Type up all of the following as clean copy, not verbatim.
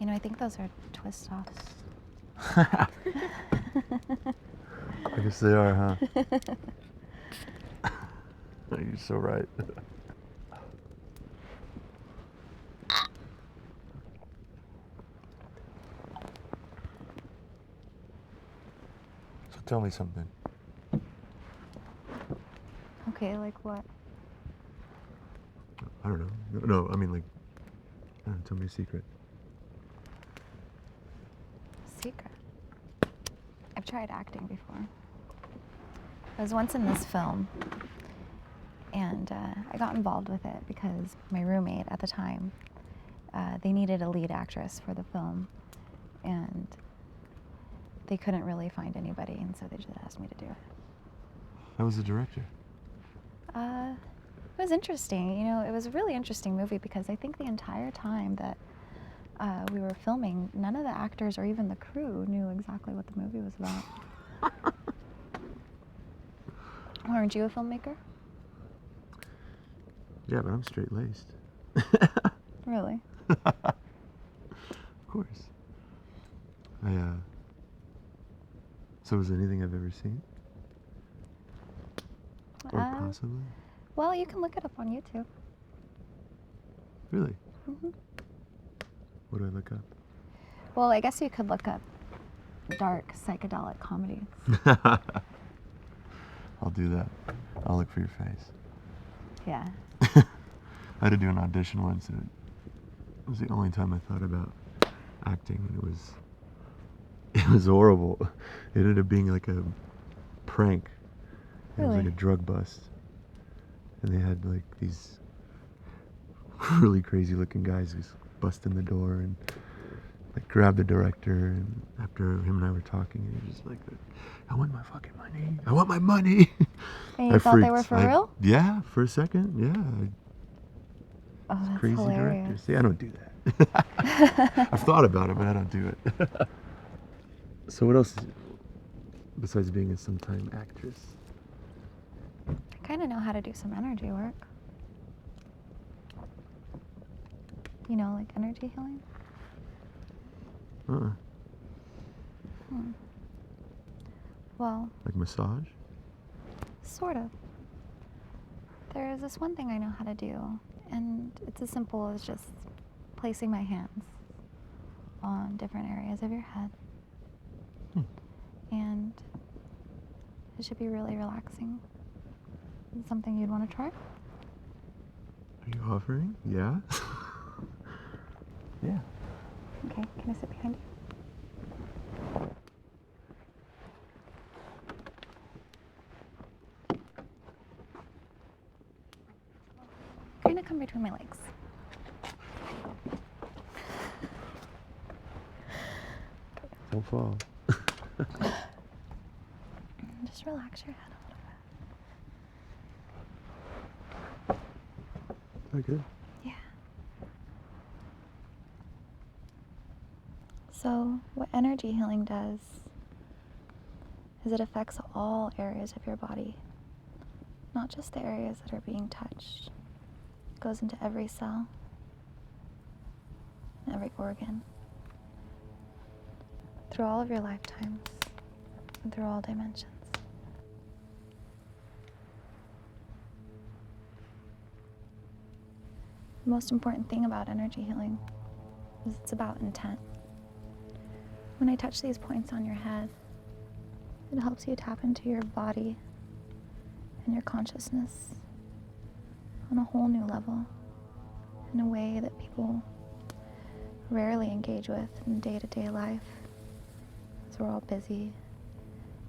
You know, I think those are twist offs. I guess they are, huh? You're so right. So tell me something. Okay, like what? I don't know. No, I mean like, I don't know, tell me a secret. Secret. I've tried acting before. I was once in this film, and I got involved with it because my roommate at the time, they needed a lead actress for the film, and they couldn't really find anybody, and so they just asked me to do it. How was the director? It was interesting. You know, it was a really interesting movie because I think the entire time that we were filming, none of the actors or even the crew knew exactly what the movie was about. Aren't you a filmmaker? Yeah, but I'm straight-laced. Really? Of course. So is there anything I've ever seen? Or possibly? Well, you can look it up on YouTube. Really? Mm-hmm. What do I look up? Well, I guess you could look up dark psychedelic comedies. I'll do that. I'll look for your face. Yeah. I had to do an audition once, and it was the only time I thought about acting, and it was horrible. It ended up being like a prank. It was like Really? a drug bust. And they had like these really crazy looking guys who bust in the door and like grab the director, and after him and I were talking, he was just like, I want my fucking money. I want my money. And you thought they were for real? Yeah, for a second, yeah. Oh, that's Crazy hilarious. director. See, I don't do that. I've thought about it, but I don't do it. So what else, besides being a sometime actress? I kind of know how to do some energy work. You know, like energy healing? Well, Like massage? sort of. There's this one thing I know how to do, and it's as simple as just placing my hands on different areas of your head. And it should be really relaxing. Is it something you'd want to try? Are you offering? Yeah? Yeah. Okay, can I sit behind you? Kind of come between my legs. Don't fall. Just relax your head a little bit. Okay. Yeah. So, what energy healing does is it affects all areas of your body, not just the areas that are being touched. It goes into every cell, every organ, through all of your lifetimes, and through all dimensions. The most important thing about energy healing is it's about intent. When I touch these points on your head, it helps you tap into your body and your consciousness on a whole new level, in a way that people rarely engage with in day-to-day life, as we're all busy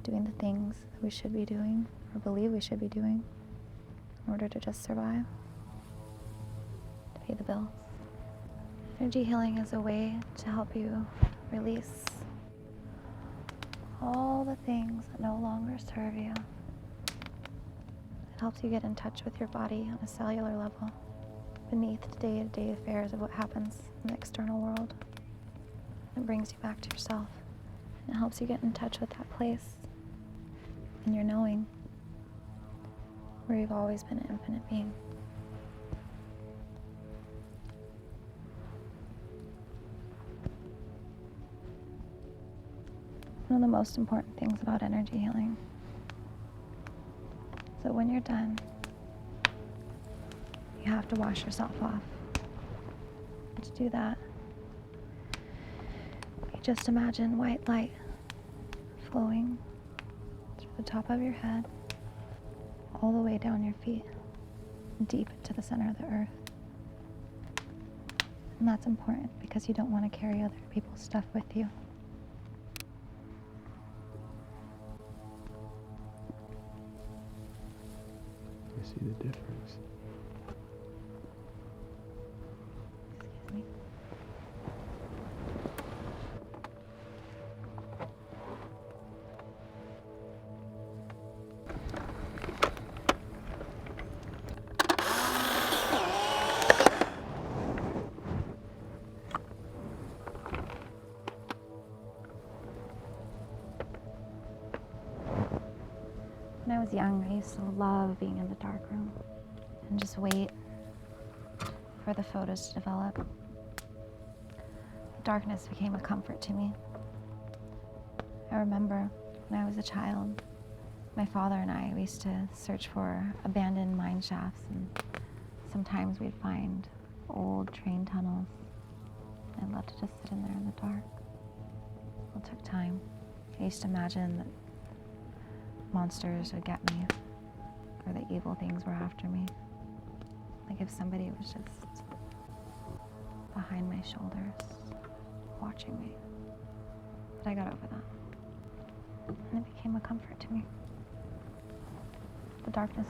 doing the things that we should be doing or believe we should be doing in order to just survive, to pay the bills. Energy healing is a way to help you release all the things that no longer serve you. It helps you get in touch with your body on a cellular level, beneath the day-to-day affairs of what happens in the external world. It brings you back to yourself. It helps you get in touch with that place in your knowing, where you've always been an infinite being. one of the most important things about energy healing. So when you're done, you have to wash yourself off. And to do that, you just imagine white light flowing through the top of your head, all the way down your feet, deep into the center of the earth. And that's important because you don't want to carry other people's stuff with you. I see the difference. Excuse me. When I was young, I used to love being in the dark room and just wait for the photos to develop. The darkness became a comfort to me. I remember when I was a child, my father and I, we used to search for abandoned mine shafts, and sometimes we'd find old train tunnels. I'd love to just sit in there in the dark. It took time. I used to imagine that monsters would get me, or that evil things were after me. Like if somebody was just behind my shoulders, watching me. But I got over that. And it became a comfort to me. The darkness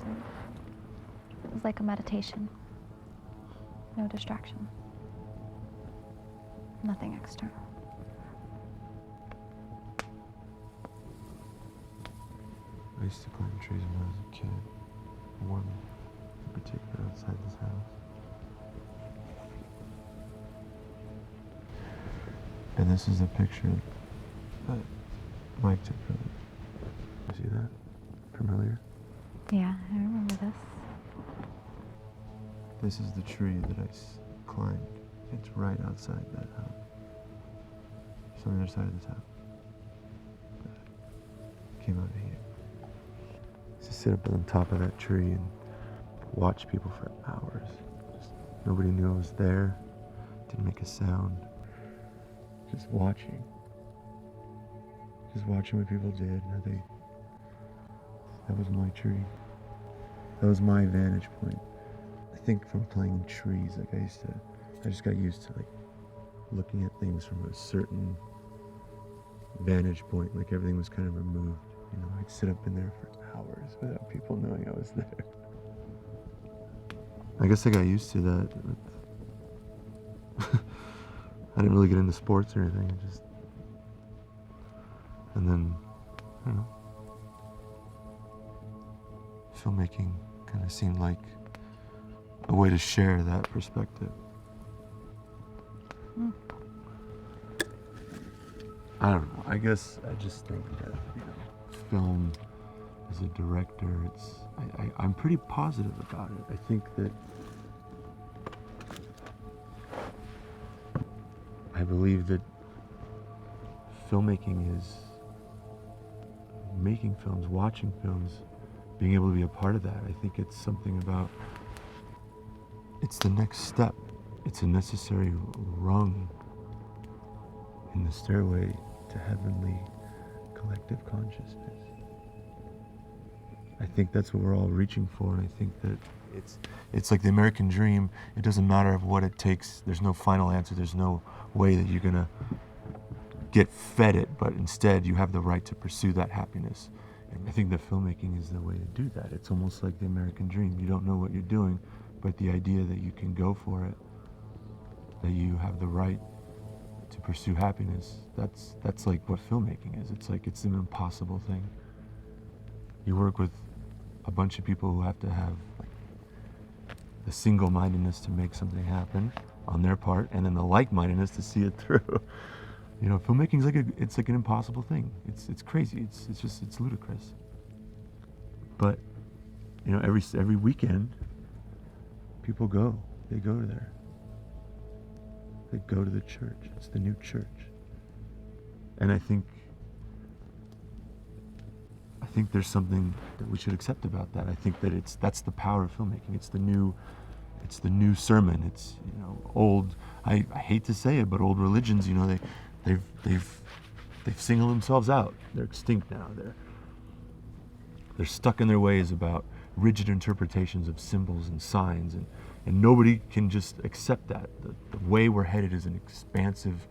was like a meditation. No distraction. Nothing external. I used to climb trees when I was a kid. One in particular outside this house. And this is a picture that Mike took of it. You see that? Familiar? Yeah, I remember this. This is the tree that I climbed. It's right outside that house. It's on the other side of the town. Came out of here. To sit up on top of that tree and watch people for hours. Nobody knew I was there. Didn't make a sound. Just watching. Just watching what people did. How they. That was my tree. That was my vantage point. I think from playing in trees, like I just got used to like looking at things from a certain vantage point. Like everything was kind of removed. You know, I'd sit up in there for hours without people knowing I was there. I guess I got used to that. I didn't really get into sports or anything. And then, I don't know. Filmmaking kind of seemed like a way to share that perspective. Mm. I don't know. I guess I just think that, film as a director, I'm pretty positive about it. I think that I believe that filmmaking is making films, watching films, being able to be a part of that. I think it's something about, it's the next step. It's a necessary rung in the stairway to heavenly collective consciousness. I think that's what we're all reaching for, and I think that it's like the American dream. It doesn't matter what it takes. There's no final answer. There's no way that you're gonna get fed it, but instead you have the right to pursue that happiness. And I think that filmmaking is the way to do that. It's almost like the American dream. You don't know what you're doing, but the idea that you can go for it, that you have the right to pursue happiness, that's like what filmmaking is. It's like it's an impossible thing. You work with a bunch of people who have to have like the single-mindedness to make something happen on their part, and then the like-mindedness to see it through. You know, filmmaking is like an impossible thing. It's crazy. It's ludicrous. But you know, every weekend, people go. They go to there. They go to the church. It's the new church. And I think I think there's something that we should accept about that. I think that that's the power of filmmaking. It's the new sermon. It's, you know, old, I hate to say it, but old religions, you know, they've singled themselves out. They're extinct now. They're stuck in their ways about rigid interpretations of symbols and signs, and nobody can just accept that. The way we're headed is an expansive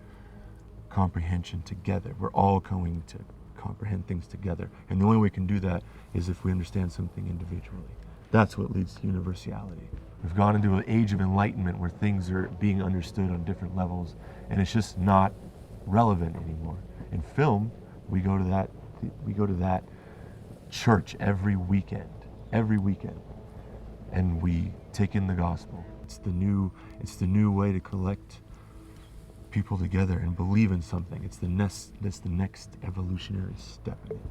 comprehension together. We're all going to comprehend things together, and the only way we can do that is if we understand something individually. That's what leads to universality. We've gone into an age of enlightenment where things are being understood on different levels, and it's just not relevant anymore. In film, we go to that church every weekend, and we take in the gospel. It's the new way to collect people together and believe in something. It's the next evolutionary step in it.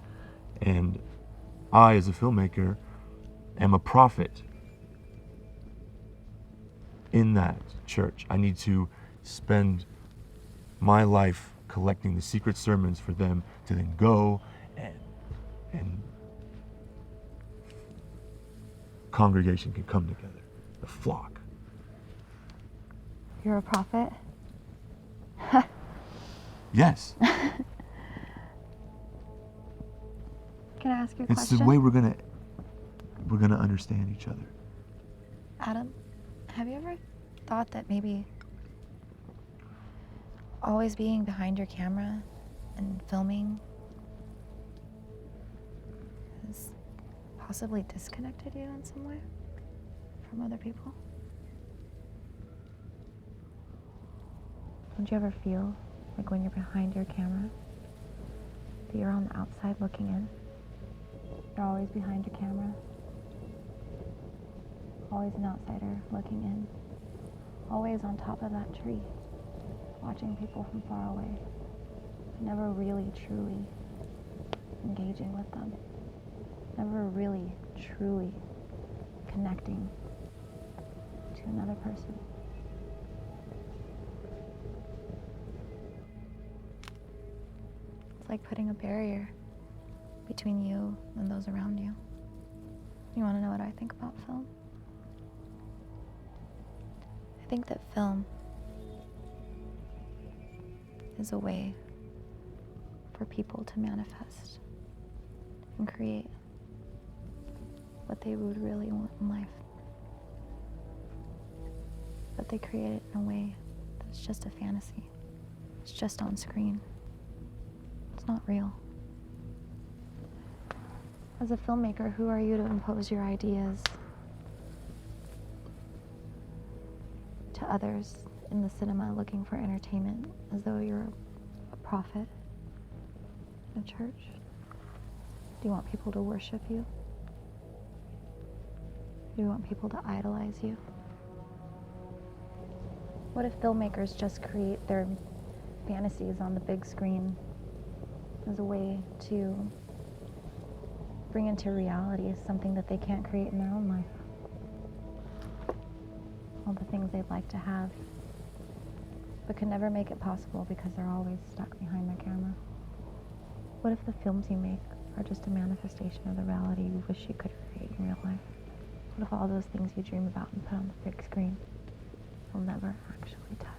And I, as a filmmaker, am a prophet in that church. I need to spend my life collecting the secret sermons for them to then go and congregation can come together, the flock. You're a prophet? Yes. Can I ask you a It's question? the way we're gonna understand each other. Adam, have you ever thought that maybe always being behind your camera and filming has possibly disconnected you in some way from other people? Don't you ever feel like when you're behind your camera that you're on the outside looking in? You're always behind your camera, always an outsider looking in, always on top of that tree, watching people from far away, never really truly engaging with them, never really truly connecting to another person. It's like putting a barrier between you and those around you. You want to know what I think about film? I think that film is a way for people to manifest and create what they would really want in life. But they create it in a way that's just a fantasy. It's just on screen. It's not real. As a filmmaker, who are you to impose your ideas to others in the cinema looking for entertainment as though you're a prophet in a church? Do you want people to worship you? Do you want people to idolize you? What if filmmakers just create their fantasies on the big screen as a way to bring into reality something that they can't create in their own life? All the things they'd like to have, but can never make it possible because they're always stuck behind their camera. What if the films you make are just a manifestation of the reality you wish you could create in real life? What if all those things you dream about and put on the big screen will never actually touch?